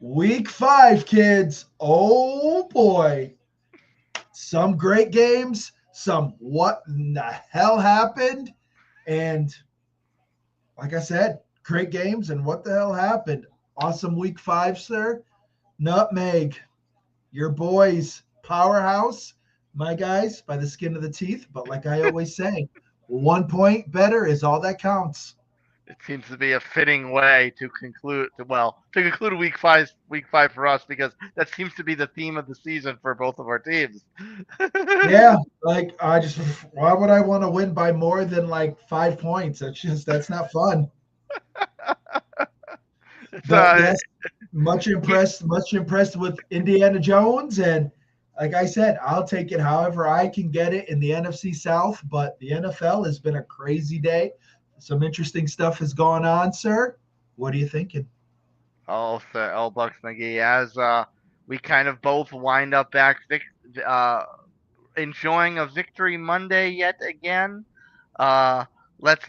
Week 5, kids. Oh boy. Some great games, some what in the hell happened. And like I said, great games and what the hell happened. Awesome week 5, sir. Nutmeg, your boys, powerhouse, my guys, by the skin of the teeth. But like I always say, 1 point better is all that counts. It seems to be a fitting way to conclude week five for us because that seems to be the theme of the season for both of our teams. Yeah, like why would I want to win by more than like 5 points? That's not fun. It's But yes, much impressed with Indiana Jones. And like I said, I'll take it however I can get it in the NFC South. But the NFL has been a crazy day. Some interesting stuff has gone on, sir. What are you thinking? Bucks McGee as we kind of both wind up uh, enjoying a victory Monday yet again. Uh, let's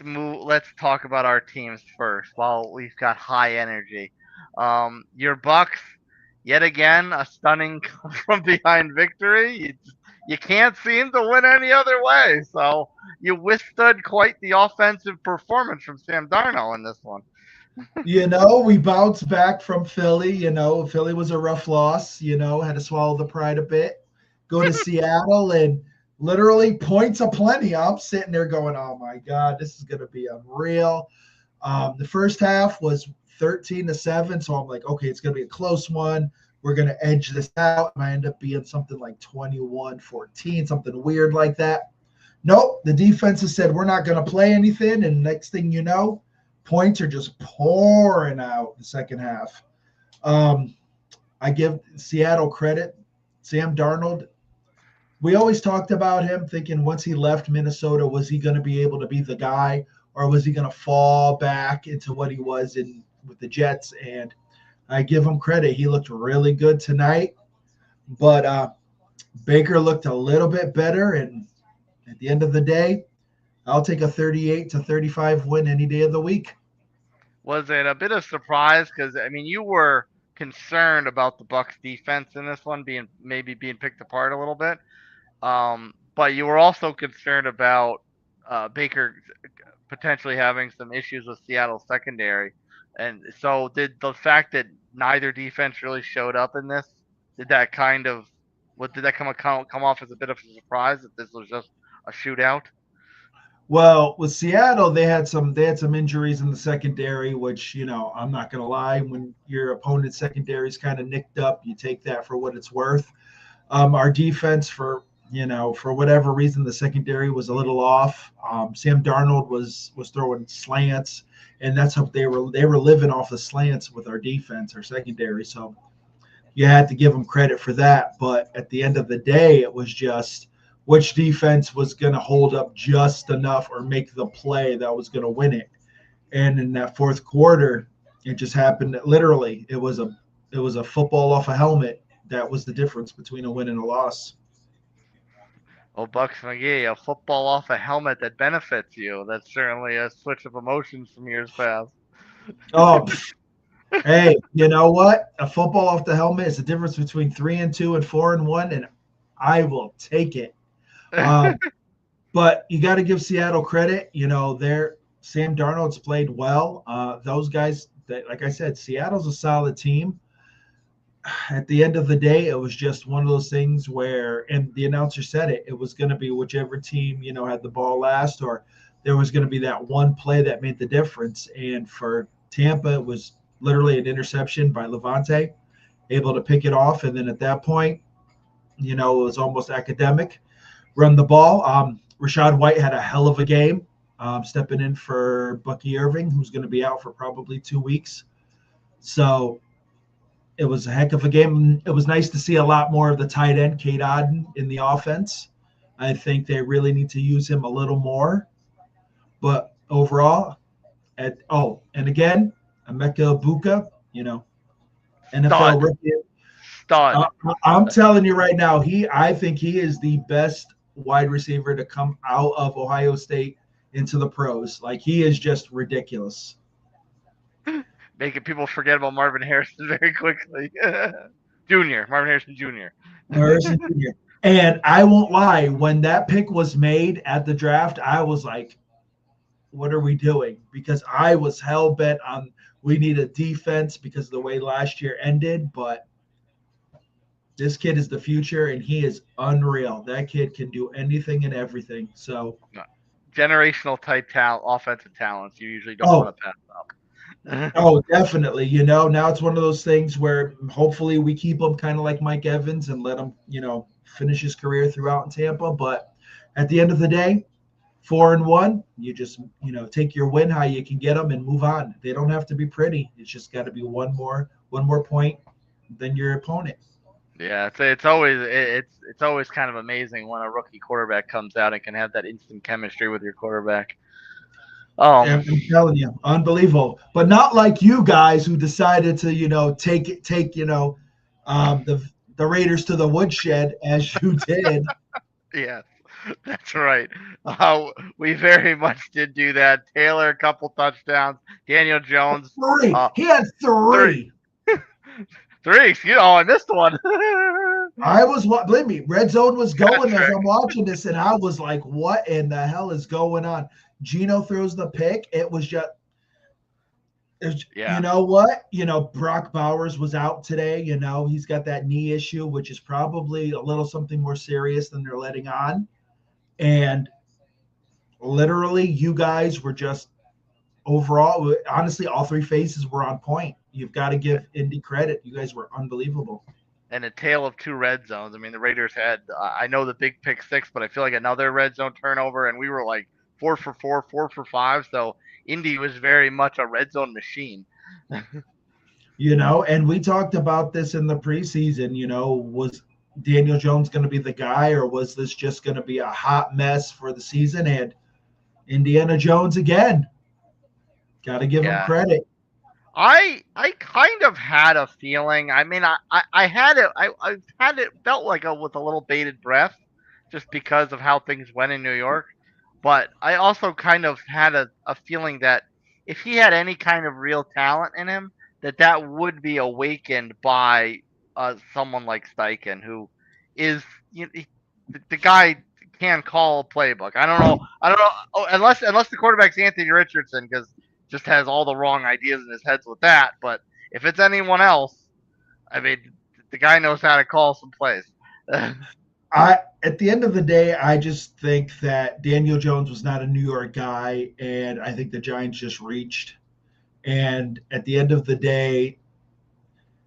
talk about our teams first while we've got high energy. Your Bucks, yet again, a stunning from behind victory. You can't seem to win any other way. So you withstood quite the offensive performance from Sam Darnold in this one. We bounced back from Philly. Philly was a rough loss, had to swallow the pride a bit. Go to Seattle and literally points aplenty. I'm sitting there going, oh my God, this is going to be unreal. The first half was 13-7. So I'm like, okay, it's going to be a close one. We're going to edge this out. And I end up being something like 21-14, something weird like that. Nope. The defense has said, we're not going to play anything. And next thing you know, points are just pouring out the second half. I give Seattle credit. Sam Darnold, we always talked about him thinking once he left Minnesota, was he going to be able to be the guy or was he going to fall back into what he was in with the Jets? And I give him credit. He looked really good tonight, but Baker looked a little bit better. And at the end of the day, I'll take a 38-35 win any day of the week. Was it a bit of surprise? Because I mean, you were concerned about the Bucks defense in this one being picked apart a little bit. But you were also concerned about Baker potentially having some issues with Seattle's secondary. And so, did the fact that neither defense really showed up in this, did that kind of, what did that come off as a bit of a surprise that this was just a shootout? Well, with Seattle, they had some injuries in the secondary, which I'm not gonna lie. When your opponent's secondary is kind of nicked up, you take that for what it's worth. Our defense, for whatever reason, the secondary was a little off. Sam Darnold was throwing slants, and that's how they were living off the slants with our defense, our secondary. So you had to give them credit for that. But at the end of the day, it was just which defense was going to hold up just enough or make the play that was going to win it. And in that fourth quarter, it just happened that literally it was a football off a helmet. That was the difference between a win and a loss. Oh, Bucks McGee, a football off a helmet that benefits you. That's certainly a switch of emotions from years past. Oh, hey, you know what? A football off the helmet is the difference between 3-2 and 4-1, and I will take it. Um, but you got to give Seattle credit. Their Sam Darnold's played well. Those guys, like I said, Seattle's a solid team. At the end of the day, it was just one of those things where, and the announcer said it was going to be whichever team, had the ball last, or there was going to be that one play that made the difference. And for Tampa, it was literally an interception by Levante, able to pick it off. And then at that point, it was almost academic. Run the ball. Rashad White had a hell of a game, stepping in for Bucky Irving, who's going to be out for probably 2 weeks. So it was a heck of a game. It was nice to see a lot more of the tight end, Kate Odden, in the offense. I think they really need to use him a little more. But overall, and again, Emeka Buka, NFL Stud. rookie. Stud. I'm telling you right now, I think he is the best wide receiver to come out of Ohio State into the pros. Like, he is just ridiculous. making people forget about Marvin Harrison very quickly. Marvin Harrison Jr. Harrison Jr. And I won't lie, when that pick was made at the draft, I was like, what are we doing? Because I was hell bent on we need a defense because of the way last year ended. But this kid is the future, and he is unreal. That kid can do anything and everything. So, Generational type offensive talents you usually don't oh, want to pass up. oh, definitely. Now it's one of those things where hopefully we keep him kind of like Mike Evans and let him, finish his career throughout in Tampa. But at the end of the day, 4-1, you just, take your win how you can get them and move on. They don't have to be pretty. It's just got to be one more point than your opponent. Yeah, it's always kind of amazing when a rookie quarterback comes out and can have that instant chemistry with your quarterback. I'm telling you, unbelievable. But not like you guys who decided to, take the Raiders to the woodshed as you did. Yeah, that's right. We very much did do that. Taylor, a couple touchdowns. Daniel Jones, Three. He had three. Three. I missed one. I was, believe me, red zone was going as I'm watching this, and I was like, what in the hell is going on? Gino throws the pick. It was just, you know what? Brock Bowers was out today. He's got that knee issue, which is probably a little something more serious than they're letting on. And literally, you guys were just overall, honestly, all three phases were on point. You've got to give Indy credit. You guys were unbelievable. And a tale of two red zones. I mean, the Raiders had, I know the big pick six, but I feel like another red zone turnover, and we were like 4 for 4, 4 for 5. So Indy was very much a red zone machine. And we talked about this in the preseason. Was Daniel Jones going to be the guy, or was this just going to be a hot mess for the season? And Indiana Jones again. Got to give him credit. I kind of had a feeling. I mean, I had it. I had it felt like with a little bated breath, just because of how things went in New York. But I also kind of had a feeling that if he had any kind of real talent in him, that would be awakened by someone like Steichen, who is the guy can call a playbook. I don't know unless the quarterback's Anthony Richardson, because just has all the wrong ideas in his heads with that. But if it's anyone else, I mean, the guy knows how to call some plays. At the end of the day, I just think that Daniel Jones was not a New York guy, and I think the Giants just reached. And at the end of the day,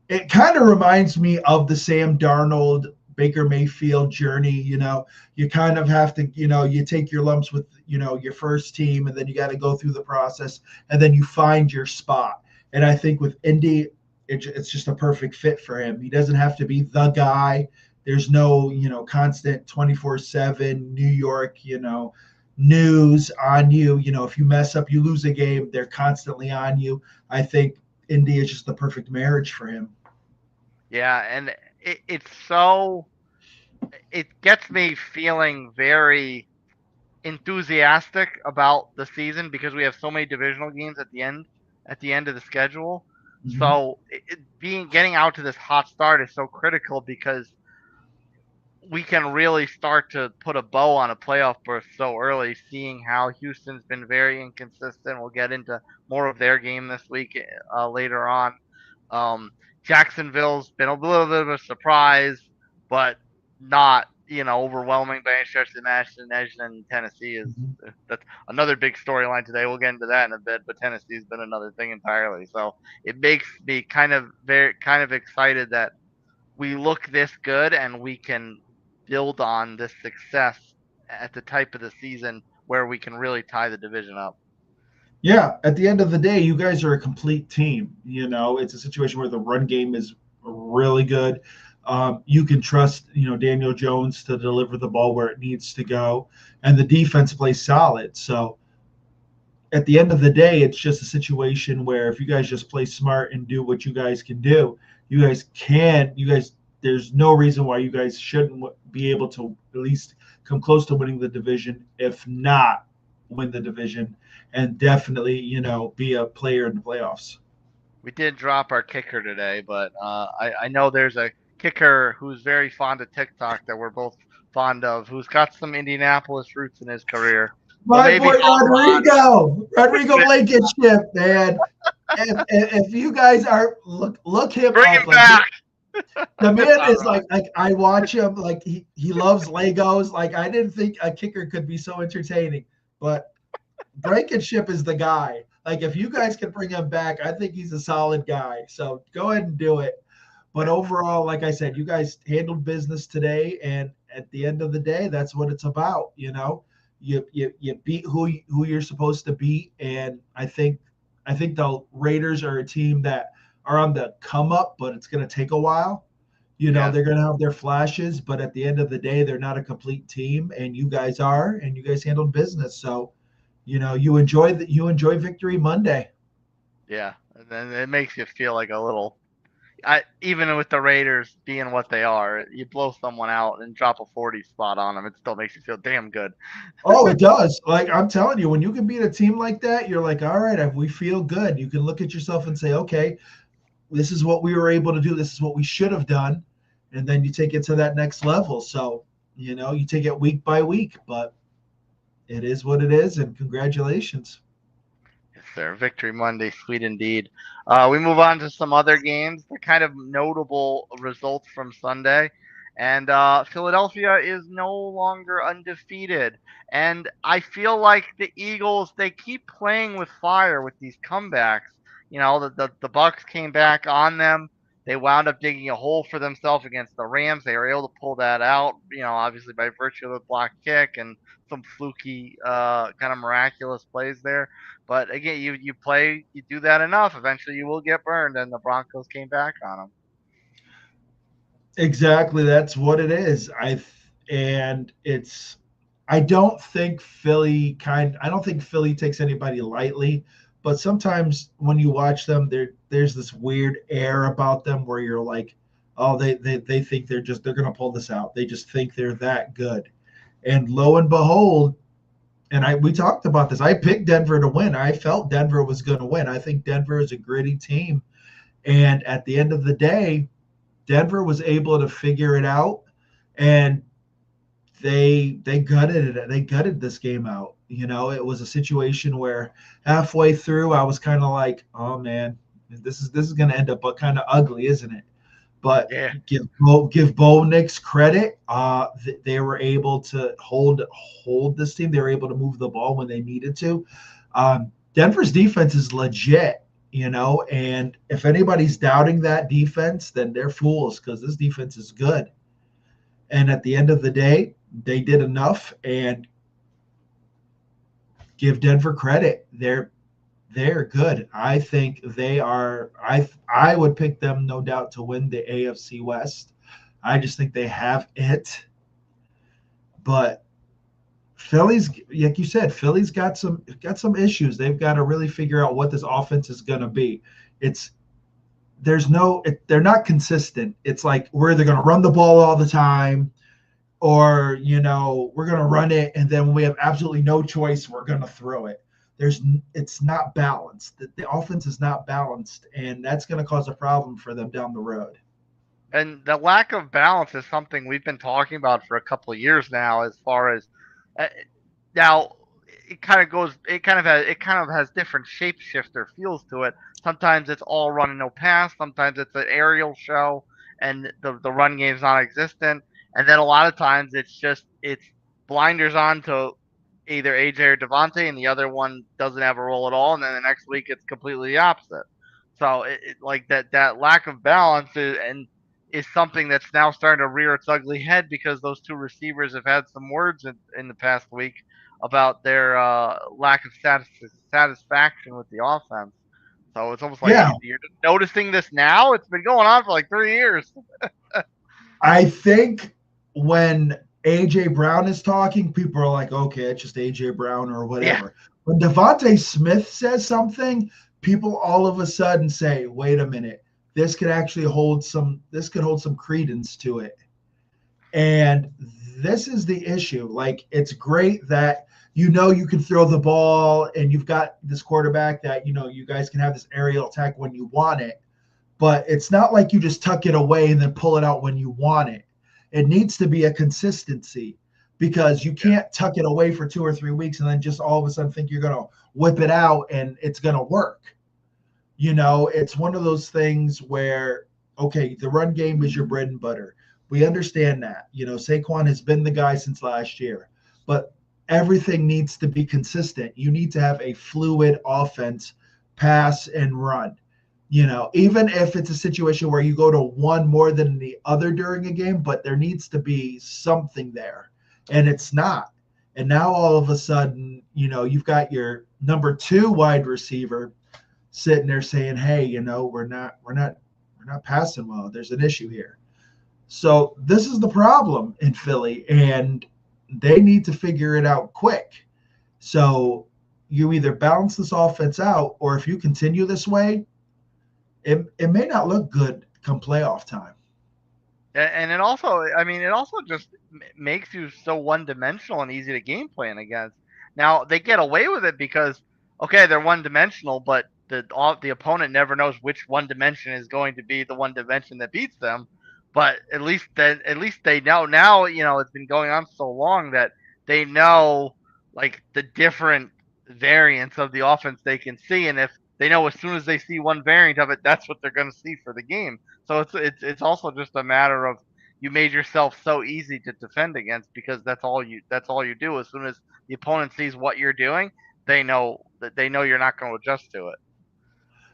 it kind of reminds me of the Sam Darnold, Baker Mayfield journey. You kind of have to, you take your lumps with, your first team, and then you got to go through the process, and then you find your spot. And I think with Indy, it's just a perfect fit for him. He doesn't have to be the guy. There's no, constant 24/7 New York, news on you. If you mess up, you lose a game, they're constantly on you. I think Indy is just the perfect marriage for him. Yeah, and it gets me feeling very enthusiastic about the season because we have so many divisional games at the end of the schedule. Mm-hmm. So getting out to this hot start is so critical because we can really start to put a bow on a playoff berth so early, seeing how Houston's been very inconsistent. We'll get into more of their game this week later on. Jacksonville's been a little bit of a surprise, but not, overwhelming by any stretch of the imagination. And Tennessee that's another big storyline today. We'll get into that in a bit, but Tennessee's been another thing entirely. So it makes me kind of excited that we look this good and we can build on this success at the type of the season where we can really tie the division up. Yeah, at the end of the day, you guys are a complete team. It's a situation where the run game is really good. You can trust, Daniel Jones to deliver the ball where it needs to go, and the defense plays solid. So at the end of the day, it's just a situation where if you guys just play smart and do what you guys can do, there's no reason why you guys shouldn't be able to at least come close to winning the division, if not win the division, and definitely, be a player in the playoffs. We did drop our kicker today, but I know there's a kicker who's very fond of TikTok that we're both fond of, who's got some Indianapolis roots in his career. So My maybe boy Rodrigo Blankenship, man. If you guys are look him bring up, him like back. the man All is right. like I watch him, like he loves Legos. Like I didn't think a kicker could be so entertaining, but Blankenship is the guy. Like if you guys can bring him back, I think he's a solid guy. So go ahead and do it. But overall, like I said, you guys handled business today, and at the end of the day, that's what it's about. You beat who you're supposed to beat, and I think the Raiders are a team that are on the come up, but it's going to take a while. Yeah. They're going to have their flashes, but at the end of the day, they're not a complete team, and you guys are, and you guys handled business. So, you enjoy Victory Monday. Yeah. And then it makes you feel like a little. Even with the Raiders being what they are, you blow someone out and drop a 40 spot on them, it still makes you feel damn good. Oh, it does. Like I'm telling you, when you can beat a team like that, you're like, all right, we feel good. You can look at yourself and say, okay, this is what we were able to do. This is what we should have done. And then you take it to that next level. So, you take it week by week, but it is what it is. And congratulations. Yes, sir. Victory Monday, sweet indeed. We move on to some other games, the kind of notable results from Sunday. And Philadelphia is no longer undefeated. And I feel like the Eagles, they keep playing with fire with these comebacks. The Bucs came back on them. They wound up digging a hole for themselves against the Rams. They were able to pull that out, obviously by virtue of the block kick and some fluky, kind of miraculous plays there. But again, you do that enough, eventually you will get burned, and the Broncos came back on them. Exactly. That's what it is. And it's, I don't think Philly takes anybody lightly, but sometimes when you watch them, there's this weird air about them where you're like, oh, they think they're going to pull this out. They just think they're that good. And lo and behold, we talked about this. I picked Denver to win. I felt Denver was going to win. I think Denver is a gritty team. And at the end of the day, Denver was able to figure it out, and they gutted it. They gutted this game out. It was a situation where halfway through I was kind of like, oh man, this is going to end up kind of ugly, isn't it? But Yeah. give Bo Nix credit. They were able to hold this team. They were able to move the ball when they needed to. Denver's defense is legit. And if anybody's doubting that defense, then they're fools, because this defense is good. And at the end of the day, they did enough, and give Denver credit. They're good. I think they are. I would pick them, no doubt, to win the AFC West. I just think they have it. But Philly's, like you said, Philly's got some issues. They've got to really figure out what this offense is going to be. They're not consistent. It's like we're either going to run the ball all the time, or we're going to run it, and then when we have absolutely no choice, we're going to throw it. It's not balanced. The offense is not balanced, and that's going to cause a problem for them down the road. And the lack of balance is something we've been talking about for a couple of years now. As far as uh, now, it kind of has different shapeshifter feels to it. Sometimes it's all run and no pass. Sometimes it's an aerial show, and the run game's non-existent. And then a lot of times it's blinders on to either AJ or Devontae, and the other one doesn't have a role at all. And then the next week it's completely the opposite. So like that lack of balance is something that's now starting to rear its ugly head, because those two receivers have had some words in the past week about their lack of satisfaction with the offense. So it's almost like Yeah, you're noticing this now. It's been going on for like 3 years. I think when AJ Brown is talking, people are like, okay, it's just AJ Brown or Yeah. whatever. When Devontae Smith says something, people all of a sudden say, wait a minute, this could hold some credence to it. And this is the issue. Like, it's great that you know you can throw the ball, and you've got this quarterback that, you guys can have this aerial attack when you want it, but it's not like you just tuck it away and then pull it out when you want it. It needs to be a consistency, because you can't tuck it away for 2 or 3 weeks and then just all of a sudden think you're going to whip it out and it's going to work. It's one of those things where, okay, the run game is your bread and butter. We understand that. Saquon has been the guy since last year, but everything needs to be consistent. You need to have a fluid offense, pass and run. Even if it's a situation where you go to one more than the other during a game, but there needs to be something there, and it's not. And now all of a sudden, you've got your number 2 wide receiver sitting there saying, "Hey, we're not passing well. There's an issue here." So this is the problem in Philly, and they need to figure it out quick. So you either balance this offense out, or if you continue this way, it may not look good come playoff time. And it also just makes you so one-dimensional and easy to game plan against. Now they get away with it because, okay, they're one-dimensional, but the opponent never knows which one dimension is going to be the one dimension that beats them. But at least they know now. It's been going on so long that they know like the different variants of the offense they can see, and if they know as soon as they see one variant of it, that's what they're going to see for the game. So it's also just a matter of you made yourself so easy to defend against because that's all you do. As soon as the opponent sees what you're doing, they know you're not going to adjust to it.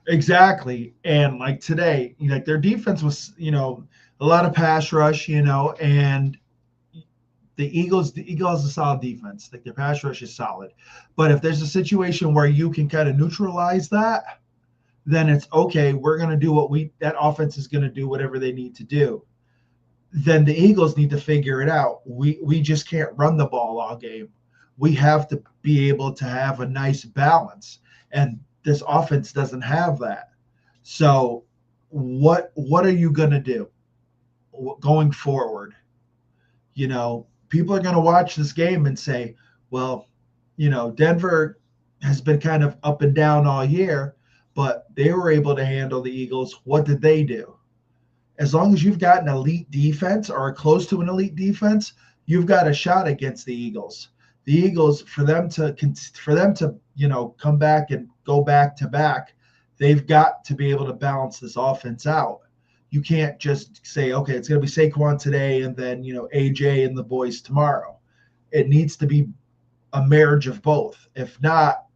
Exactly. And like today, like their defense was, a lot of pass rush, and the Eagles has a solid defense. Like their pass rush is solid. But if there's a situation where you can kind of neutralize that, then it's okay. We're going to do that offense is going to do whatever they need to do. Then the Eagles need to figure it out. We just can't run the ball all game. We have to be able to have a nice balance. And this offense doesn't have that. So what are you going to do going forward? People are going to watch this game and say, well, Denver has been kind of up and down all year, but they were able to handle the Eagles. What did they do? As long as you've got an elite defense or close to an elite defense, you've got a shot against the Eagles. The Eagles, for them to come back and go back to back, they've got to be able to balance this offense out. You can't just say, okay, it's going to be Saquon today and then, AJ and the boys tomorrow. It needs to be a marriage of both. If not,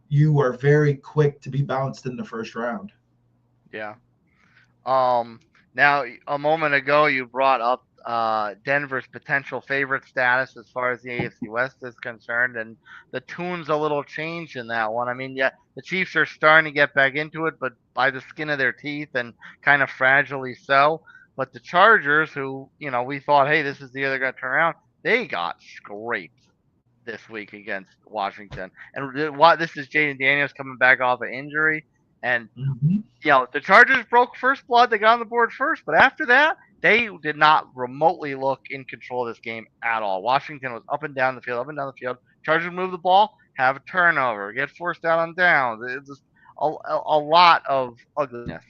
you are very quick to be bounced in the first round. Yeah. Now, a moment ago, you brought up Denver's potential favorite status as far as the AFC West is concerned, and the tune's a little changed in that one. I mean, yeah, the Chiefs are starting to get back into it, but by the skin of their teeth and kind of fragilely so. But the Chargers, who, we thought, hey, this is the year they're going to turn around, they got scraped this week against Washington. And this is Jaden Daniels coming back off an injury. And, the Chargers broke first blood. They got on the board first. But after that, they did not remotely look in control of this game at all. Washington was up and down the field. Chargers move the ball, have a turnover, get forced out on downs. It's just a lot of ugliness.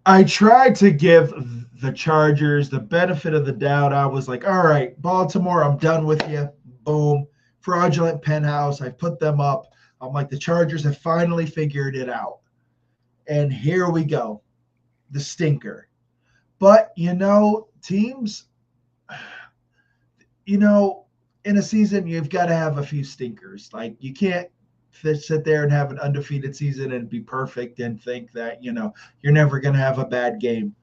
I tried to give the Chargers the benefit of the doubt. I was like, all right, Baltimore, I'm done with you. Boom. Fraudulent penthouse. I put them up. I'm like, the Chargers have finally figured it out. And here we go. The stinker. But, teams, in a season, you've got to have a few stinkers. Like, you can't sit there and have an undefeated season and be perfect and think that, you're never going to have a bad game.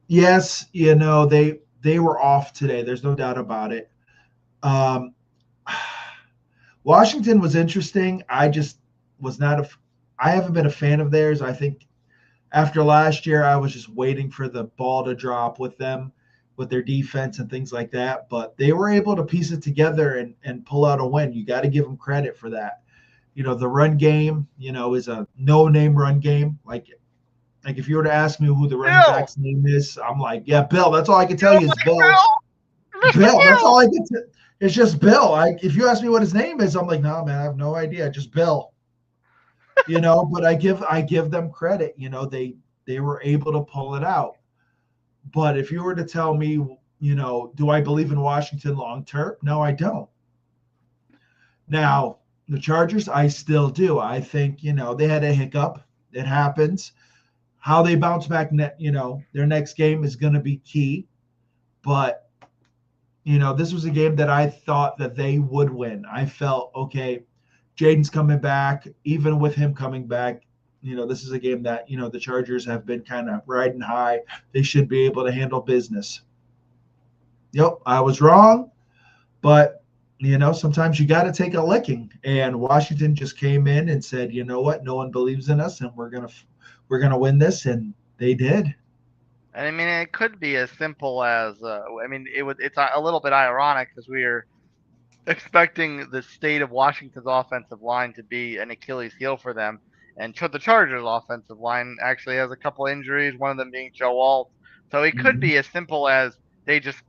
Yes, they were off today. There's no doubt about it. Washington was interesting. I just was not I haven't been a fan of theirs. I think after last year, I was just waiting for the ball to drop with them, with their defense and things like that. But they were able to piece it together and pull out a win. You got to give them credit for that. The run game, is a no-name run game. Like if you were to ask me who the running back's name is, I'm like, yeah, Bill. That's all I can tell you is Bill. Bill. That's all I can tell. It's just Bill. If you ask me what his name is, I'm like, no, man, I have no idea. Just Bill. But I give them credit. They were able to pull it out. But if you were to tell me, do I believe in Washington long term? No, I don't. Now, the Chargers, I still do. I think, they had a hiccup. It happens. How they bounce back, their next game is going to be key. But, this was a game that I thought that they would win. I felt, okay, Jaden's coming back. Even with him coming back, this is a game that, the Chargers have been kind of riding high. They should be able to handle business. Yep, I was wrong. But, sometimes you got to take a licking. And Washington just came in and said, you know what? No one believes in us, and we're gonna win this, and they did. And I mean, it could be as simple as it's a little bit ironic because we are expecting the state of Washington's offensive line to be an Achilles heel for them, and the Chargers' offensive line actually has a couple injuries, one of them being Joe Alt. So it could be as simple as they just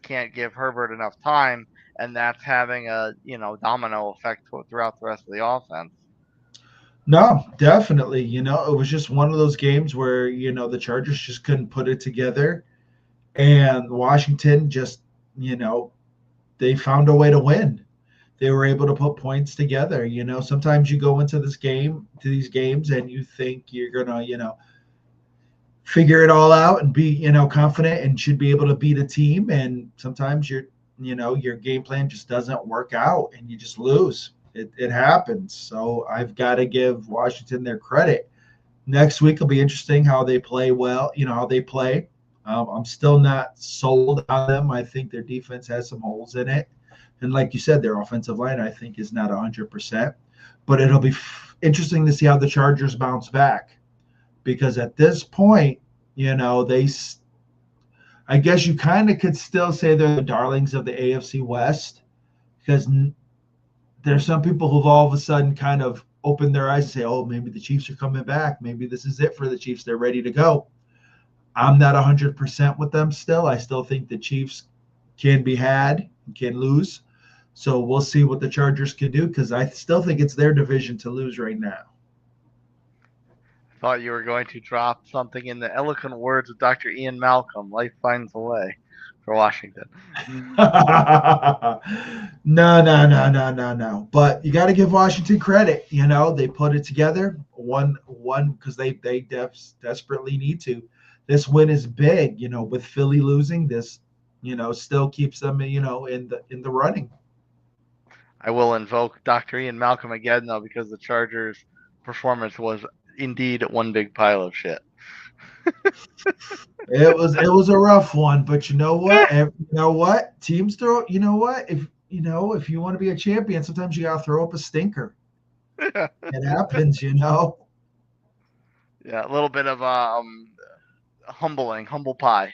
can't give Herbert enough time, and that's having a domino effect throughout the rest of the offense. No, definitely. It was just one of those games where, the Chargers just couldn't put it together. And Washington just, they found a way to win. They were able to put points together. Sometimes you go into these games and you think you're going to, figure it all out and be, confident and should be able to beat a team. And sometimes your game plan just doesn't work out and you just lose. It happens. So I've got to give Washington their credit. Next week will be interesting how they play how they play. I'm still not sold on them. I think their defense has some holes in it. And like you said, their offensive line, I think, is not 100%. But it'll be interesting to see how the Chargers bounce back. Because at this point, I guess you kind of could still say they're the darlings of the AFC West. Because there's some people who've all of a sudden kind of opened their eyes and say, oh, maybe the Chiefs are coming back. Maybe this is it for the Chiefs. They're ready to go. I'm not 100% with them still. I still think the Chiefs can be had and can lose. So we'll see what the Chargers can do because I still think it's their division to lose right now. Thought you were going to drop something in the eloquent words of Dr. Ian Malcolm. Life finds a way for Washington. No. But you got to give Washington credit. They put it together. One because they desperately need to. This win is big. With Philly losing, this still keeps them in the running. I will invoke Dr. Ian Malcolm again though because the Chargers' performance was indeed one big pile of shit. It was a rough one, but you know what? Teams throw. You know what? If you want to be a champion, sometimes you gotta throw up a stinker. It happens, Yeah, a little bit of humble pie.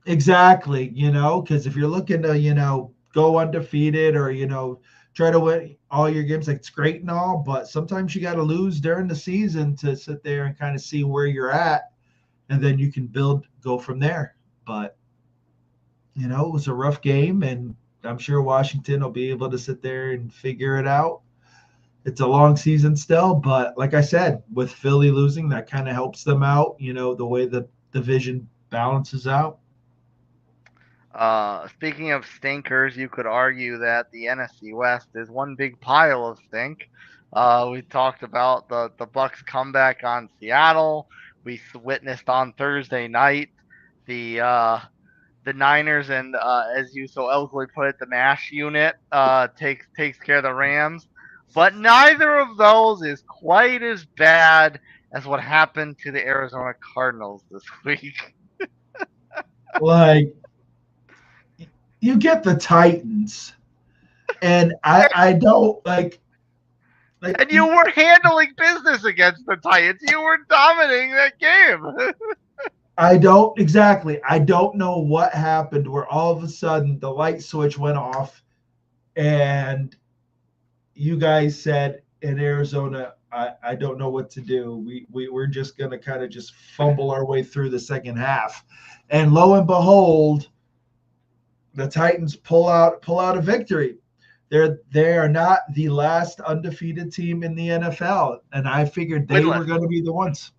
Exactly, because if you're looking to go undefeated or try to win all your games, like it's great and all, but sometimes you got to lose during the season to sit there and kind of see where you're at. And then you can go from there. But, it was a rough game, and I'm sure Washington will be able to sit there and figure it out. It's a long season still, but like I said, with Philly losing, that kind of helps them out, the way the division balances out. Speaking of stinkers, you could argue that the NFC West is one big pile of stink. We talked about the Bucs comeback on Seattle. We witnessed on Thursday night the Niners and as you so eloquently put it, the MASH unit takes care of the Rams. But neither of those is quite as bad as what happened to the Arizona Cardinals this week. Like, you get the Titans, and I don't like. And you were handling business against the Titans. You were dominating that game. I don't know what happened where all of a sudden the light switch went off and you guys said in Arizona, I don't know what to do. We're just going to kind of just fumble our way through the second half. And lo and behold, the Titans pull out a victory. They are not the last undefeated team in the NFL, and I figured they were going to be the ones.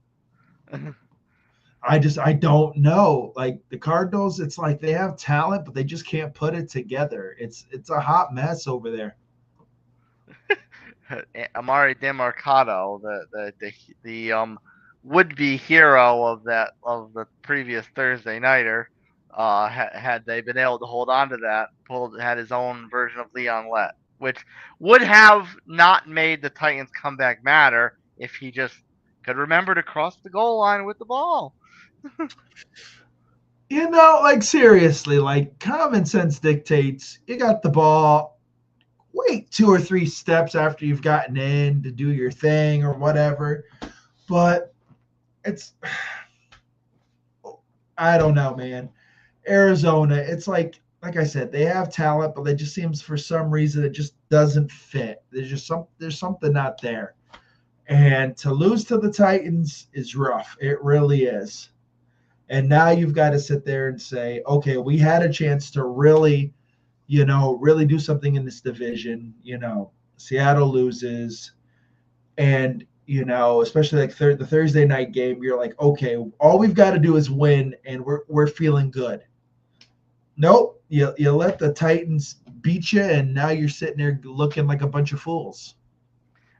I don't know. Like the Cardinals, it's like they have talent, but they just can't put it together. It's a hot mess over there. Amari DeMarcado, the would-be hero of the previous Thursday nighter, had they been able to hold on to that, had his own version of Leon Lett, which would have not made the Titans comeback matter if he just could remember to cross the goal line with the ball. Like seriously, like common sense dictates you got the ball, wait 2 or 3 steps after you've gotten in to do your thing or whatever. But I don't know, man. Arizona, it's like I said, they have talent, but it just seems for some reason it just doesn't fit. There's something not there. And to lose to the Titans is rough. It really is. And now you've got to sit there and say, okay, we had a chance to really do something in this division. Seattle loses. And, especially like the Thursday night game, you're like, okay, all we've got to do is win, and we're feeling good. Nope. You let the Titans beat you, and now you're sitting there looking like a bunch of fools.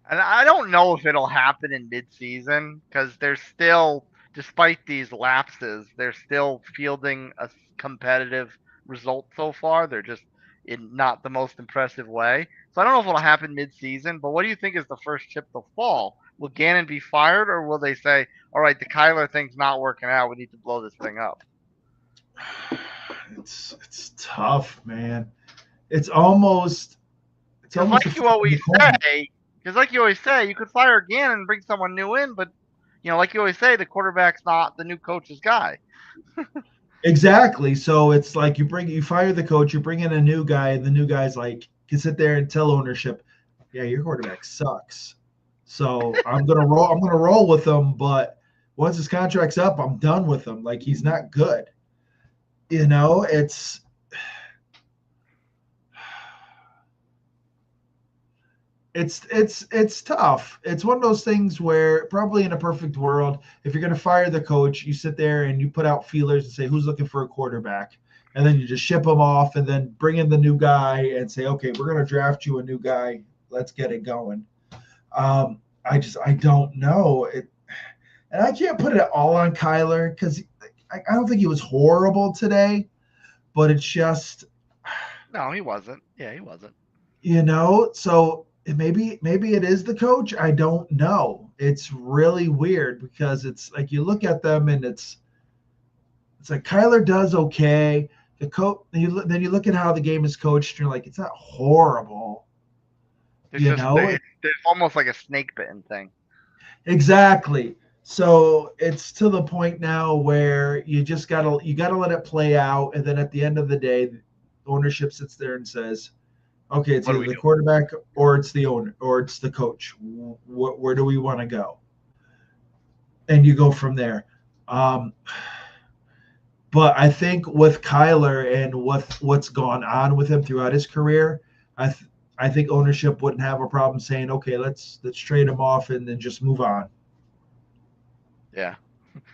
And I don't know if it'll happen in midseason because they're still, despite these lapses, they're still fielding a competitive result so far. They're just in not the most impressive way. So I don't know if it'll happen midseason, but what do you think is the first chip to fall? Will Gannon be fired, or will they say, all right, the Kyler thing's not working out, we need to blow this thing up? It's tough, man. It's almost like you always say, because like you always say, you could fire Gannon and bring someone new in, but like you always say, the quarterback's not the new coach's guy. Exactly. So it's like you fire the coach, you bring in a new guy, and the new guy's like can sit there and tell ownership, yeah, your quarterback sucks. So I'm gonna roll with him, but once his contract's up, I'm done with him. Like he's not good. It's tough. It's one of those things where probably in a perfect world, if you're going to fire the coach, you sit there and you put out feelers and say, who's looking for a quarterback? And then you just ship them off and then bring in the new guy and say, okay, we're going to draft you a new guy. Let's get it going. I don't know. And I can't put it all on Kyler because I don't think he was horrible today, but it's just. No, he wasn't. Yeah, he wasn't. So maybe it is the coach. I don't know. It's really weird because it's like you look at them and it's like Kyler does okay. The coach, then you look at how the game is coached, and you're like, it's not horrible. It's almost like a snake bitten thing. Exactly. So it's to the point now where you just gotta let it play out, and then at the end of the day, ownership sits there and says, okay, it's either the quarterback or it's the owner or it's the coach. Where do we want to go? And you go from there. But I think with Kyler and what's gone on with him throughout his career, I think ownership wouldn't have a problem saying, okay, let's trade him off and then just move on. Yeah.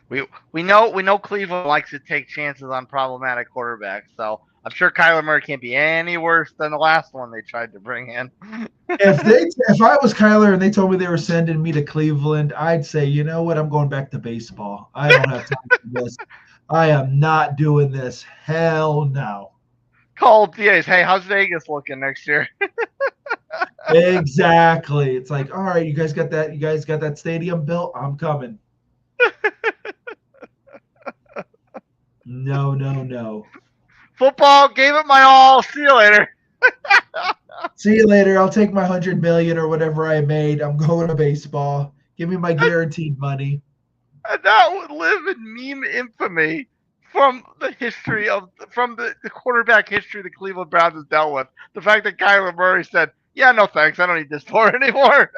We know Cleveland likes to take chances on problematic quarterbacks, so I'm sure Kyler Murray can't be any worse than the last one they tried to bring in. If I was Kyler and they told me they were sending me to Cleveland, I'd say, you know what, I'm going back to baseball. I don't have time for this. I am not doing this. Hell no. Call DAs. Hey, how's Vegas looking next year? Exactly. It's like, all right, you guys got that stadium built? I'm coming. No. Football, gave it my all. See you later. See you later. I'll take my $100 million or whatever I made. I'm going to baseball. Give me my guaranteed money. And that would live in meme infamy from the quarterback history the Cleveland Browns has dealt with. The fact that Kyler Murray said, yeah, no thanks, I don't need this for anymore.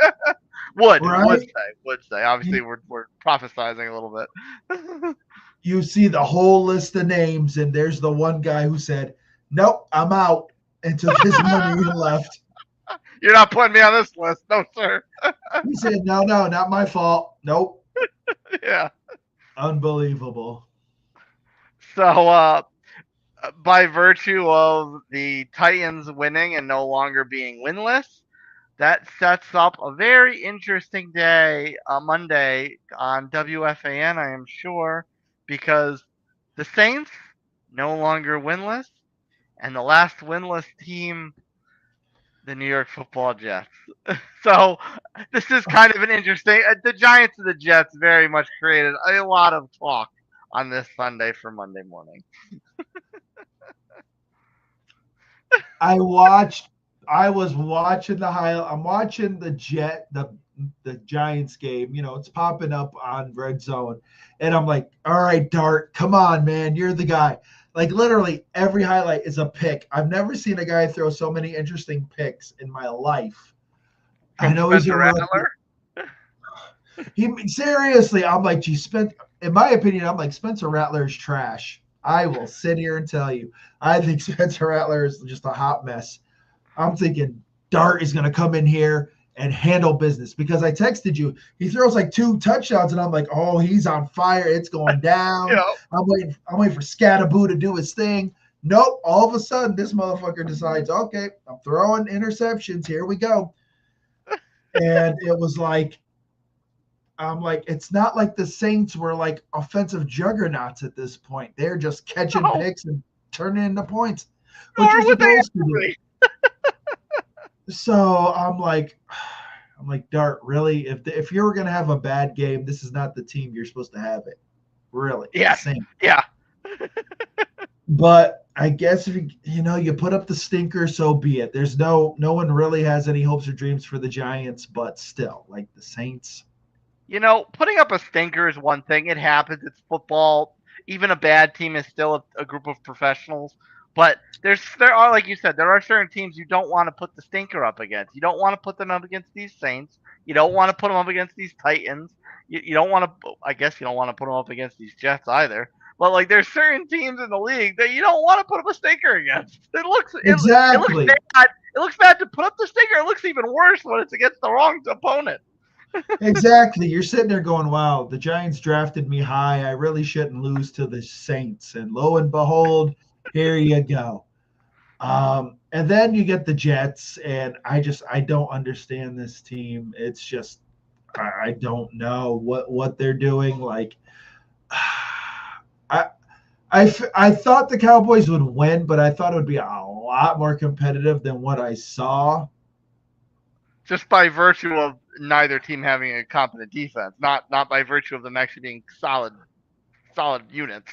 Would say. Obviously, we're prophesizing a little bit. You see the whole list of names, and there's the one guy who said, nope, I'm out, and took his money and left. You're not putting me on this list. No, sir. He said, no, not my fault. Nope. Yeah. Unbelievable. So, by virtue of the Titans winning and no longer being winless, that sets up a very interesting day, Monday on WFAN, I am sure, because the Saints no longer winless, and the last winless team, the New York Football Jets. So this is kind of an interesting. The Giants and the Jets very much created a lot of talk on this Sunday for Monday morning. I was watching the highlight. I'm watching the Giants game. You know, it's popping up on Red Zone, and I'm like, all right, Dart, come on, man, you're the guy. Like literally every highlight is a pick. I've never seen a guy throw so many interesting picks in my life. From I know Spencer he's a Rattler. Seriously, I'm like, gee, in my opinion, I'm like, Spencer Rattler is trash. I will sit here and tell you, I think Spencer Rattler is just a hot mess. I'm thinking Dart is going to come in here and handle business because I texted you. He throws like 2 touchdowns, and I'm like, oh, he's on fire. It's going down. Yep. I'm waiting for Scattaboo to do his thing. Nope. All of a sudden, this motherfucker decides, okay, I'm throwing interceptions. Here we go. And it was like, I'm like, it's not like the Saints were like offensive juggernauts at this point. They're just catching picks and turning into points, which you're supposed to do. So I'm like, Dart, really? If you're gonna have a bad game, this is not the team you're supposed to have it. Really? Yeah. Yeah. But I guess if you put up the stinker, so be it. There's no one really has any hopes or dreams for the Giants, but still, like the Saints. Putting up a stinker is one thing. It happens. It's football. Even a bad team is still a group of professionals. But there are, like you said, there are certain teams you don't want to put the stinker up against. You don't want to put them up against these Saints. You don't want to put them up against these Titans. You don't want to. I guess you don't want to put them up against these Jets either. But like, there's certain teams in the league that you don't want to put up a stinker against. Exactly. It looks bad. It looks bad to put up the stinker. It looks even worse when it's against the wrong opponent. Exactly. You're sitting there going, wow, the Giants drafted me high. I really shouldn't lose to the Saints. And lo and behold, here you go. And then you get the Jets, and I don't understand this team. It's just I don't know what they're doing. Like I thought the Cowboys would win, but I thought it would be a lot more competitive than what I saw. Just by virtue of neither team having a competent defense, not by virtue of them actually being solid units.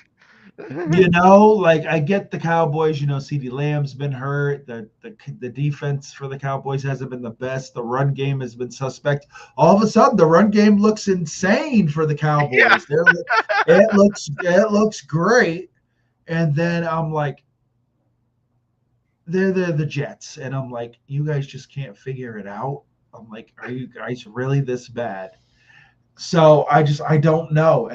Like I get the Cowboys, CeeDee Lamb's been hurt. The defense for the Cowboys hasn't been the best. The run game has been suspect. All of a sudden, the run game looks insane for the Cowboys. Yeah. It looks great. And then I'm like, they're the Jets. And I'm like, you guys just can't figure it out. I'm like, are you guys really this bad? So I don't know.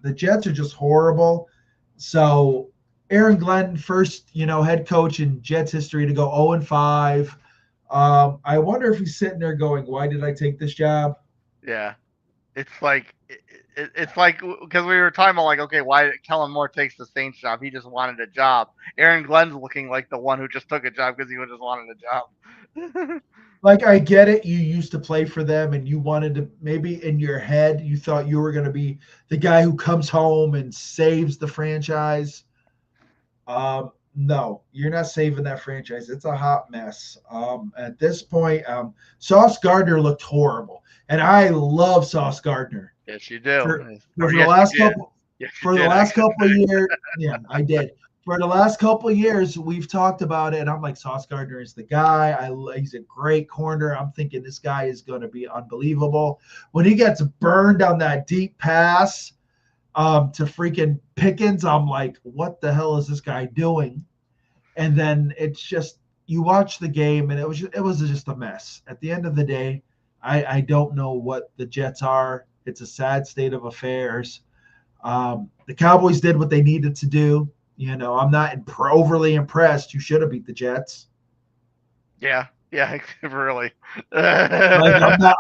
The Jets are just horrible. So Aaron Glenn, first, head coach in Jets history to go 0-5. I wonder if he's sitting there going, why did I take this job? Yeah. It's like because we were talking about like, okay, why did Kellen Moore takes the Saints job? He just wanted a job. Aaron Glenn's looking like the one who just took a job because he just wanted a job. Like, I get it. You used to play for them and you wanted to, maybe in your head, you thought you were going to be the guy who comes home and saves the franchise. No, you're not saving that franchise. It's a hot mess. At this point, Sauce Gardner looked horrible. And I love Sauce Gardner. Yes, you do. For the last couple of years, yeah, I did. For the last couple of years, we've talked about it, and I'm like, Sauce Gardner is the guy. He's a great corner. I'm thinking this guy is going to be unbelievable. When he gets burned on that deep pass to freaking Pickens, I'm like, what the hell is this guy doing? And then it's just, you watch the game, and it was just a mess. At the end of the day, I don't know what the Jets are. It's a sad state of affairs. The Cowboys did what they needed to do. I'm not overly impressed. You should have beat the Jets. Yeah, really. Like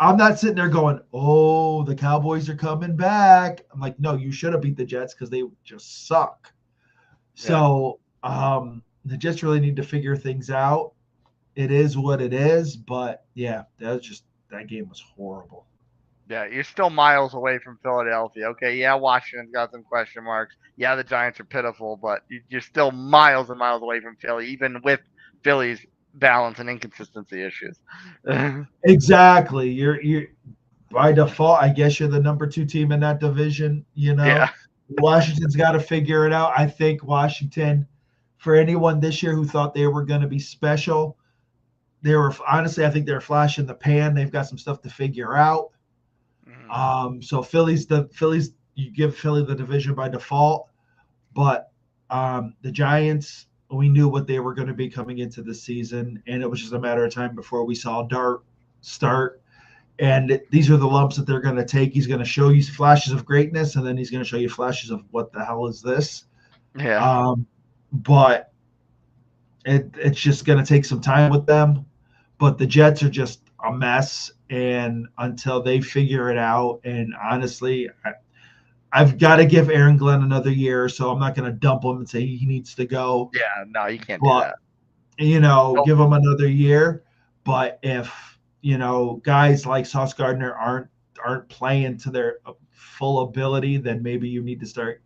I'm not sitting there going, "Oh, the Cowboys are coming back." I'm like, "No, you should have beat the Jets because they just suck." So the Jets really need to figure things out. It is what it is, but yeah, that game was horrible. Yeah, you're still miles away from Philadelphia. Okay, yeah, Washington's got some question marks. Yeah, the Giants are pitiful, but you're still miles and miles away from Philly, even with Philly's balance and inconsistency issues. Exactly. You're by default, I guess you're the number 2 team in that division. Yeah. Washington's got to figure it out. I think Washington, for anyone this year who thought they were going to be special, I think they're a flash in the pan. They've got some stuff to figure out. So Phillies, you give Philly the division by default, but the Giants, we knew what they were going to be coming into the season, and it was just a matter of time before we saw Dart start. And these are the lumps that they're going to take. He's going to show you flashes of greatness, and then he's going to show you flashes of what the hell is this. Yeah. But it's just going to take some time with them. But the Jets are just a mess, and until they figure it out, and honestly, I've got to give Aaron Glenn another year, so I'm not going to dump him and say he needs to go. Yeah, no, you can't do that. Give him another year. But if guys like Sauce Gardner aren't playing to their full ability, then maybe you need to start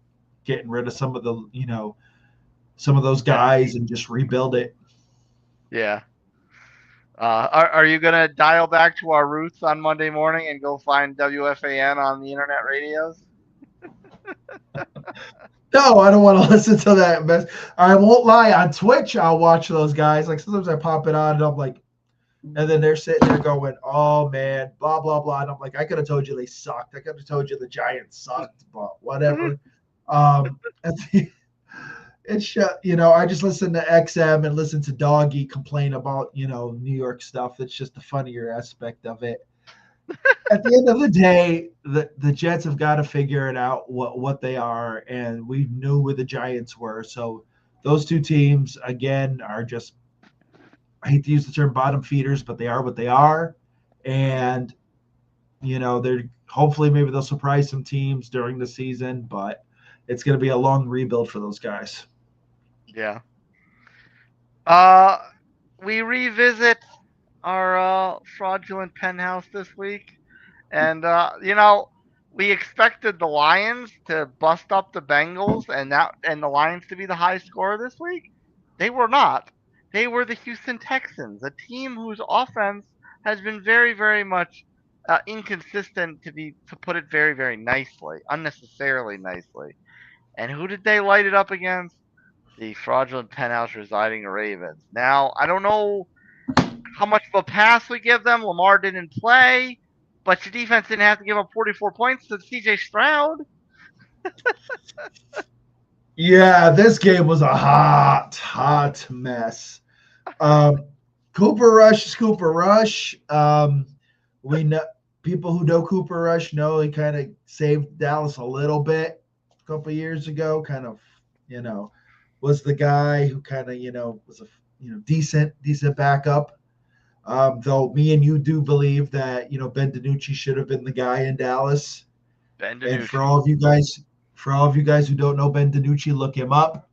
getting rid of some of those guys and just rebuild it. Yeah. Are you gonna dial back to our roots on Monday morning and go find WFAN on the internet radios? No, I don't want to listen to that mess. I won't lie. On Twitch, I'll watch those guys. Like sometimes I pop it on and I'm like, and then they're sitting there going, "Oh man, blah blah blah," and I'm like, "I could have told you they sucked. I could have told you the Giants sucked, but whatever." It's I just listen to XM and listen to Doggy complain about New York stuff. It's just the funnier aspect of it. At the end of the day, the Jets have got to figure it out what they are, and we knew where the Giants were. So those two teams again are just, I hate to use the term bottom feeders, but they are what they are. And, they're hopefully maybe they'll surprise some teams during the season, but it's going to be a long rebuild for those guys. Yeah. We revisit our fraudulent penthouse this week. And, we expected the Lions to bust up the Bengals and the Lions to be the high scorer this week. They were not. They were the Houston Texans, a team whose offense has been very, very much inconsistent, to put it very, very nicely, unnecessarily nicely. And who did they light it up against? The fraudulent penthouse residing Ravens. Now, I don't know how much of a pass we give them. Lamar didn't play, but your defense didn't have to give up 44 points to CJ Stroud. Yeah, this game was a hot mess. Cooper Rush is Cooper Rush. We know people who know Cooper Rush know he kind of saved Dallas a little bit a couple of years ago. Kind of, was the guy who kind of, was a decent backup. Though me and you do believe that Ben DiNucci should have been the guy in Dallas. Ben DiNucci. And for all of you guys who don't know Ben DiNucci, look him up.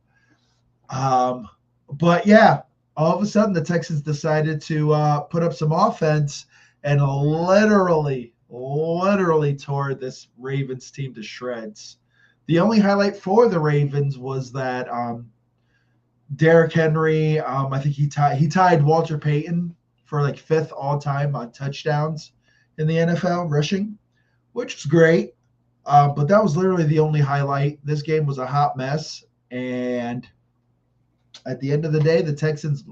But yeah, all of a sudden the Texans decided to put up some offense and literally tore this Ravens team to shreds. The only highlight for the Ravens was that Derrick Henry, I think he tied Walter Payton for like 5th all time on touchdowns in the NFL rushing, which is great. But that was literally the only highlight. This game was a hot mess. And at the end of the day, the Texans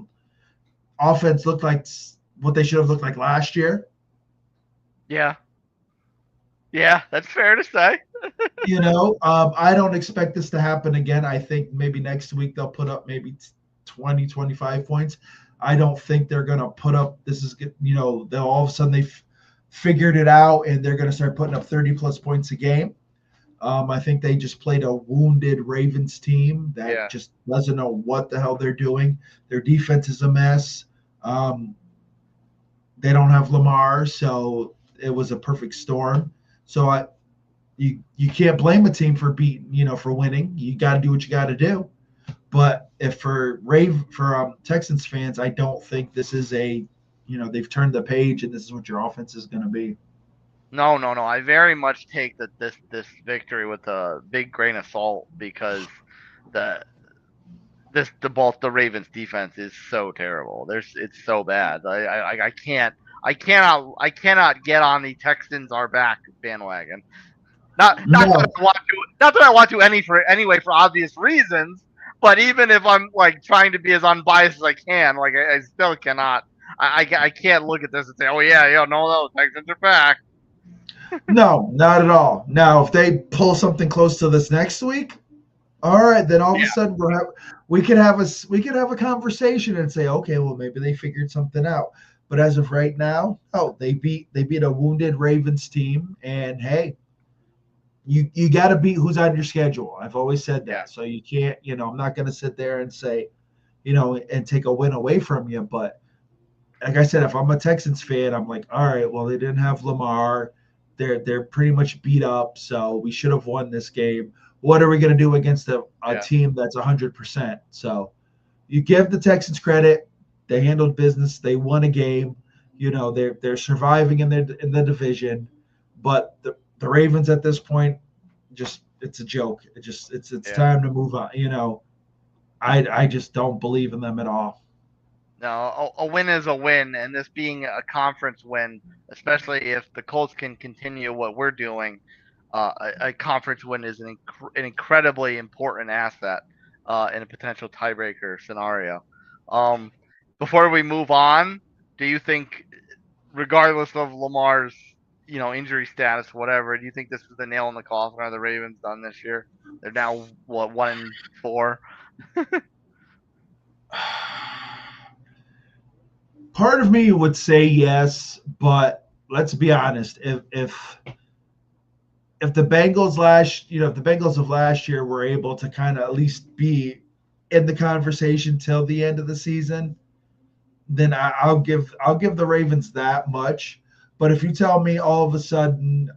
offense looked like what they should have looked like last year. Yeah. Yeah, that's fair to say. I don't expect this to happen again. I think maybe next week they'll put up maybe 20, 25 points. I don't think they're going to put up, they'll all of a sudden they've figured it out and they're going to start putting up 30 plus points a game. I think they just played a wounded Ravens team that Yeah. just doesn't know what the hell they're doing. Their defense is a mess. Um, they don't have Lamar, so it was a perfect storm. So you can't blame a team for for winning. You got to do what you got to do. But if for Texans fans, I don't think this is they've turned the page and this is what your offense is going to be. No, no, no. I very much take this victory with a big grain of salt because the the Ravens defense is so terrible. It's so bad. I cannot get on the Texans are back bandwagon. Not that No, I want to, not that I want to anyway for obvious reasons. But even if I'm like trying to be as unbiased as I can, like I still cannot. I can't look at this and say, oh yeah, yeah, no, Texans are back. no, not at all. Now, if they pull something close to this next week, all right, then all of a Yeah, sudden we could have a conversation and say, okay, well maybe they figured something out. But as of right now, oh, they beat a wounded Ravens team, and hey, you got to beat who's on your schedule. I've always said yeah, that, so you can't. I'm not going to sit there and say, and take a win away from you. But like I said, if I'm a Texans fan, I'm like, all right, well they didn't have Lamar. They're pretty much beat up, so we should have won this game. What are we going to do against a yeah, team that's 100%? So you give the Texans credit. They handled business. They won a game. They're surviving in the division, but the Ravens at this point, just it's a joke. It's yeah. time to move on. I just don't believe in them at all. No, a win is a win, and this being a conference win, especially if the Colts can continue what we're doing, a conference win is an incredibly important asset in a potential tiebreaker scenario. Um, Before we move on, do you think, regardless of Lamar's injury status, whatever, do you think this is the nail in the coffin? Are the Ravens done this year? They're now what 1-4. Part of me would say yes, but let's be honest. If the if the Bengals of last year were able to kind of at least be in the conversation till the end of the season, then I'll give the Ravens that much. But if you tell me all of a sudden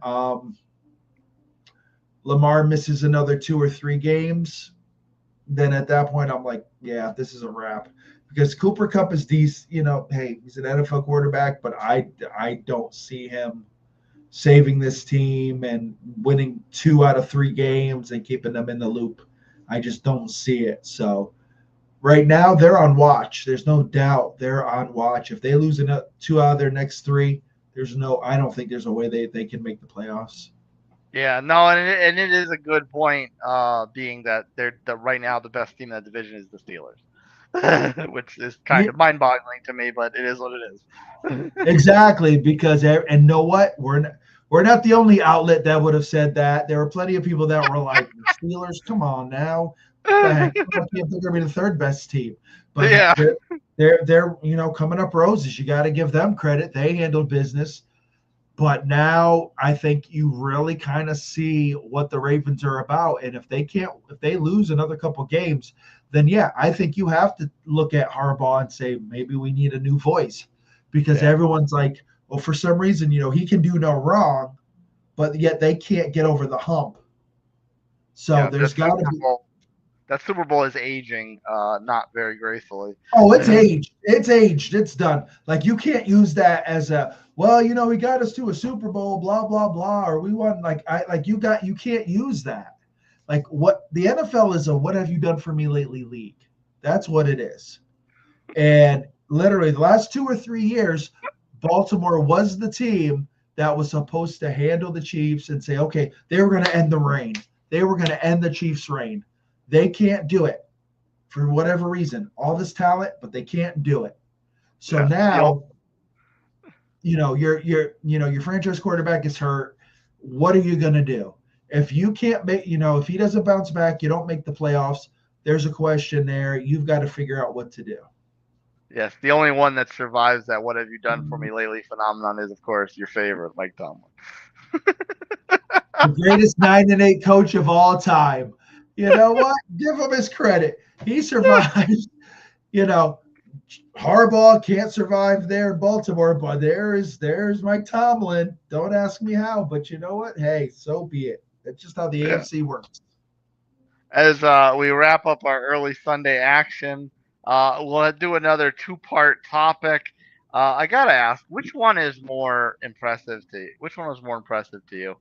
Lamar misses another 2 or 3 games, then at that point I'm like, yeah, this is a wrap. Because Cooper Cup is decent, hey, he's an NFL quarterback, but I don't see him saving this team and winning 2 out of 3 games and keeping them in the loop. I just don't see it. So right now they're on watch. There's no doubt they're on watch. If they lose 2 out of their next 3, I don't think there's a way they can make the playoffs. Yeah, no, and it is a good point, being that right now the best team in that division is the Steelers, which is kind Yeah, of mind-boggling to me, but it is what it is. exactly. Because and know what? We're not the only outlet that would have said that. There were plenty of people that were like, Steelers, come on now. What the heck? I can't think they're be the third best team. But Yeah, they're coming up roses. You got to give them credit. They handled business. But now I think you really kind of see what the Ravens are about. And if they lose another couple games, then yeah, I think you have to look at Harbaugh and say, maybe we need a new voice, because yeah, everyone's like, well, for some reason, he can do no wrong, but yet they can't get over the hump. So yeah. there's got to be. That Super Bowl is aging, not very gracefully. Oh, it's aged. It's aged. It's done. Like you can't use that as a, well, he got us to a Super Bowl, blah blah blah, or we won. You can't use that. Like what the NFL is a what have you done for me lately league. That's what it is. And literally the last 2 or 3 years, Baltimore was the team that was supposed to handle the Chiefs and say, okay, they were going to end the reign. They were going to end the Chiefs' reign. They can't do it for whatever reason. All this talent, but they can't do it. So Yeah, now, your franchise quarterback is hurt. What are you going to do? If you can't if he doesn't bounce back, you don't make the playoffs. There's a question there. You've got to figure out what to do. yes. The only one that survives that "What have you done for me lately" phenomenon is, of course, your favorite, Mike Tomlin. the greatest 9-8 coach of all time. You know what? Give him his credit. He survived. You know, Harbaugh can't survive there in Baltimore, but there's Mike Tomlin. Don't ask me how, but you know what? Hey, so be it. That's just how the Yeah. AFC works. As we wrap up our early Sunday action, we'll do another two-part topic. I gotta ask, which one is more impressive to you? Which one was more impressive to you?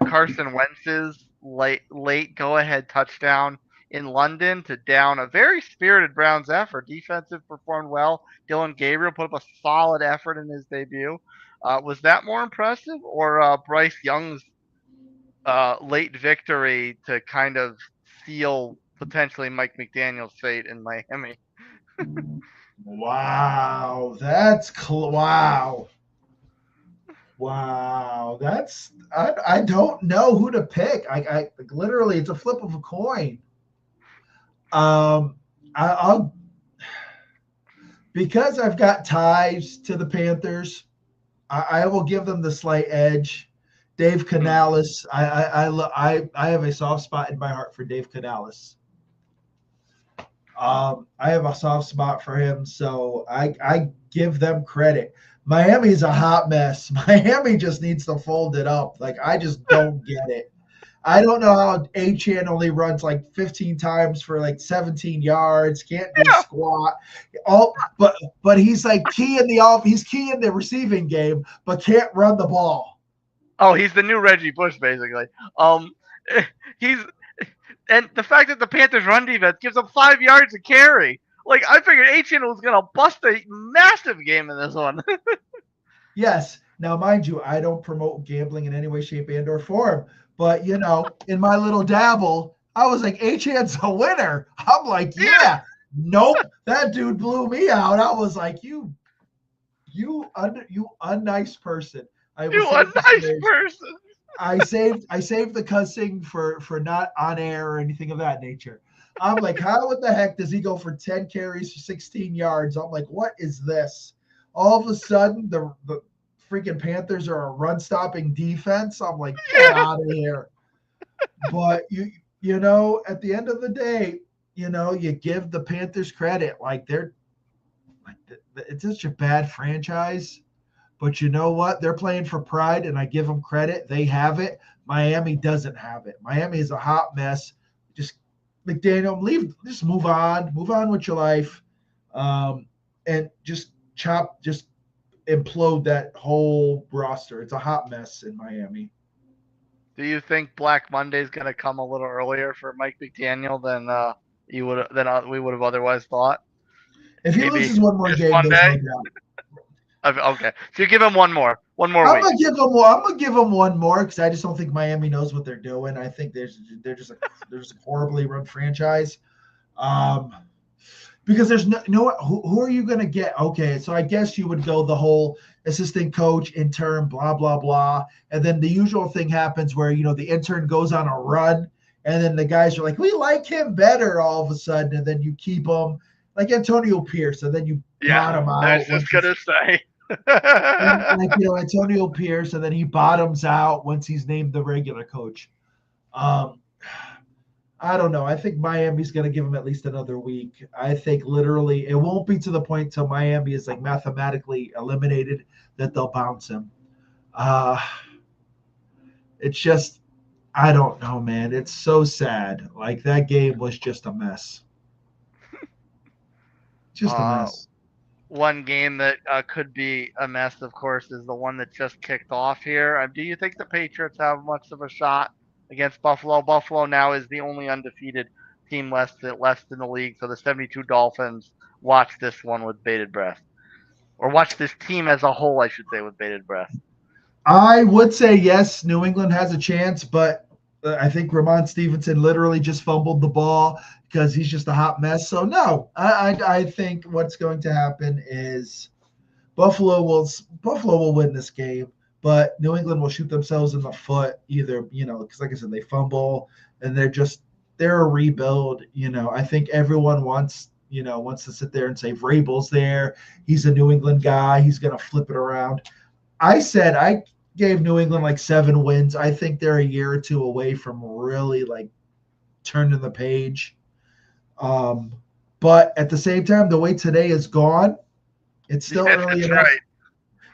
Carson Wentz's late go-ahead touchdown in London to down a very spirited Browns effort. Defensive performed well. Dylan Gabriel put up a solid effort in his debut. Was that more impressive, or Bryce Young's late victory to kind of seal potentially Mike McDaniel's fate in Miami? Wow, that's wow. Wow, that's I don't know who to pick. I literally it's a flip of a coin. I'll because I've got ties to the Panthers. I will give them the slight edge. Dave Canales, I have a soft spot in my heart for Dave Canales. I have a soft spot for him, so I give them credit. Miami's a hot mess. Miami just needs to fold it up. Like, I just don't get it. I don't know how Achane only runs like 15 times for like 17 yards, can't do squat. But he's like key in the receiving game, but can't run the ball. Oh, he's the new Reggie Bush, basically. He's and the fact that the Panthers' run defense gives him 5 yards to carry. Like, I figured Achane was gonna bust a massive game in this one. Yes. Now, mind you, I don't promote gambling in any way, shape, and or form. But, you know, in my little dabble, I was like, Achane's a winner. I'm like, yeah. Nope. That dude blew me out. I was like, you unnice person. You a nice person. I saved the cussing for not on air or anything of that nature. I'm like, how in the heck does he go for 10 carries for 16 yards? I'm like, what is this? All of a sudden, the freaking Panthers are a run-stopping defense. I'm like, get out of here. But you know, at the end of the day, you know, you give the Panthers credit. Like, it's such a bad franchise. But you know what? They're playing for pride, and I give them credit. They have it. Miami doesn't have it. Miami is a hot mess. Just McDaniel, just move on with your life, and just implode that whole roster. It's a hot mess in Miami. Do you think Black Monday is going to come a little earlier for Mike McDaniel than we would have otherwise thought? If he loses one more game, there's no doubt. Okay, so you give him one more I'm gonna give him one more because I just don't think Miami knows what they're doing. I think they're just a horribly run franchise. Because there's no who are you gonna get? Okay, so I guess you would go the whole assistant coach, intern, blah blah blah, and then the usual thing happens where, you know, the intern goes on a run, and then the guys are like, we like him better all of a sudden, and then you keep him like Antonio Pierce, and then you bottom out. I was just gonna say. Like, you know, Antonio Pierce, and then he bottoms out once he's named the regular coach. I don't know. I think Miami's going to give him at least another week. I think literally it won't be to the point till Miami is like mathematically eliminated that they'll bounce him. It's just, I don't know, man. It's so sad. Like, that game was just a mess. Just a mess. One game that could be a mess, of course, is the one that just kicked off here. Do you think the Patriots have much of a shot against Buffalo? Buffalo now is the only undefeated team left in the league, so the 72 Dolphins watch this one with bated breath. Or watch this team as a whole, I should say, with bated breath. I would say yes, New England has a chance, but I think Ramon Stevenson literally just fumbled the ball because he's just a hot mess. So no, I think what's going to happen is Buffalo will win this game, but New England will shoot themselves in the foot either, you know, because like I said, they fumble and they're a rebuild. You know, I think everyone wants to sit there and say Vrabel's there. He's a New England guy. He's going to flip it around. I said gave New England like 7 wins. I think they're a year or two away from really like turning the page. Um, but at the same time, the way today is gone, it's still Yeah, early that's enough. right.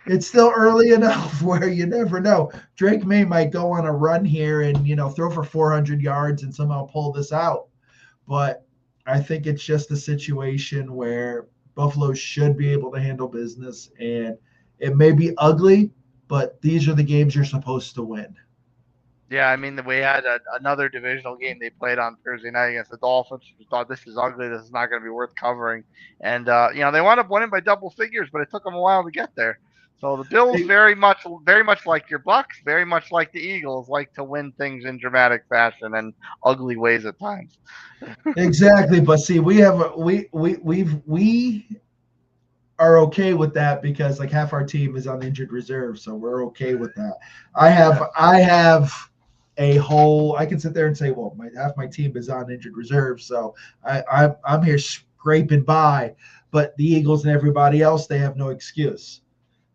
It's still early enough where you never know. Drake May might go on a run here and throw for 400 yards and somehow pull this out. But I think it's just a situation where Buffalo should be able to handle business, and it may be ugly, but these are the games you're supposed to win. Yeah, I mean, we had another divisional game they played on Thursday night against the Dolphins. We thought this is ugly. This is not going to be worth covering. And they wound up winning by double figures, but it took them a while to get there. So the Bills very much like your Bucks, very much like the Eagles, like to win things in dramatic fashion and ugly ways at times. Exactly, but see, we are okay with that because like half our team is on injured reserve, so we're okay with that. I have a whole. I can sit there and say, well, half my team is on injured reserve, so I'm here scraping by. But the Eagles and everybody else, they have no excuse,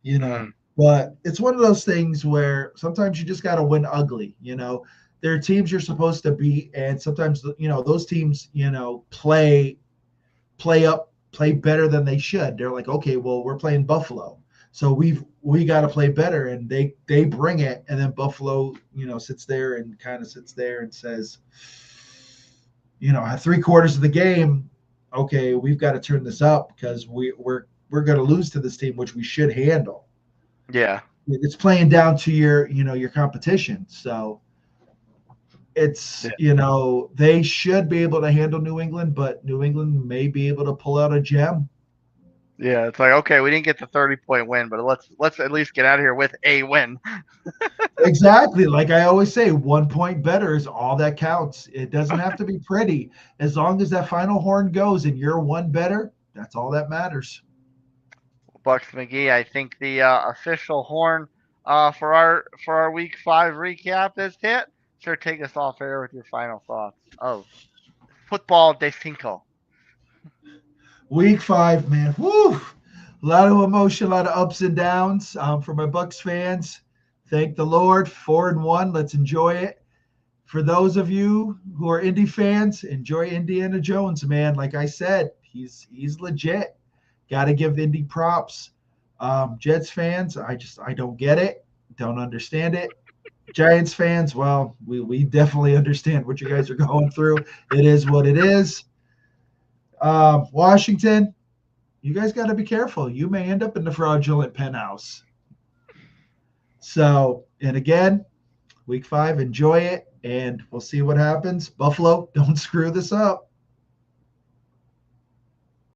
you know. Mm, But it's one of those things where sometimes you just got to win ugly, you know. There are teams you're supposed to beat, and sometimes those teams play better than they should. They're like, okay, well, we're playing Buffalo, so we got to play better, and they bring it, and then Buffalo, sits there and says, 3/4 of the game, okay, we've got to turn this up because we're going to lose to this team, which we should handle. yeah. It's playing down to your competition, so it's they should be able to handle New England, but New England may be able to pull out a gem. Yeah, it's like, okay, we didn't get the 30-point win, but let's at least get out of here with a win. Exactly. Like I always say, 1 point better is all that counts. It doesn't have to be pretty. As long as that final horn goes and you're one better, that's all that matters. Bucks McGee, I think the official horn for our Week 5 recap is hit. Sure, take us off air with your final thoughts of football de cinco. Week 5, man. Woo! A lot of emotion, a lot of ups and downs. For my Bucks fans, thank the Lord. 4-1. Let's enjoy it. For those of you who are Indy fans, enjoy Indiana Jones, man. Like I said, he's legit. Got to give Indy props. Jets fans, I don't get it, don't understand it. Giants fans, well, we definitely understand what you guys are going through. It is what it is. Washington, you guys got to be careful. You may end up in the fraudulent penthouse. So, and again, Week 5, enjoy it, and we'll see what happens. Buffalo, don't screw this up.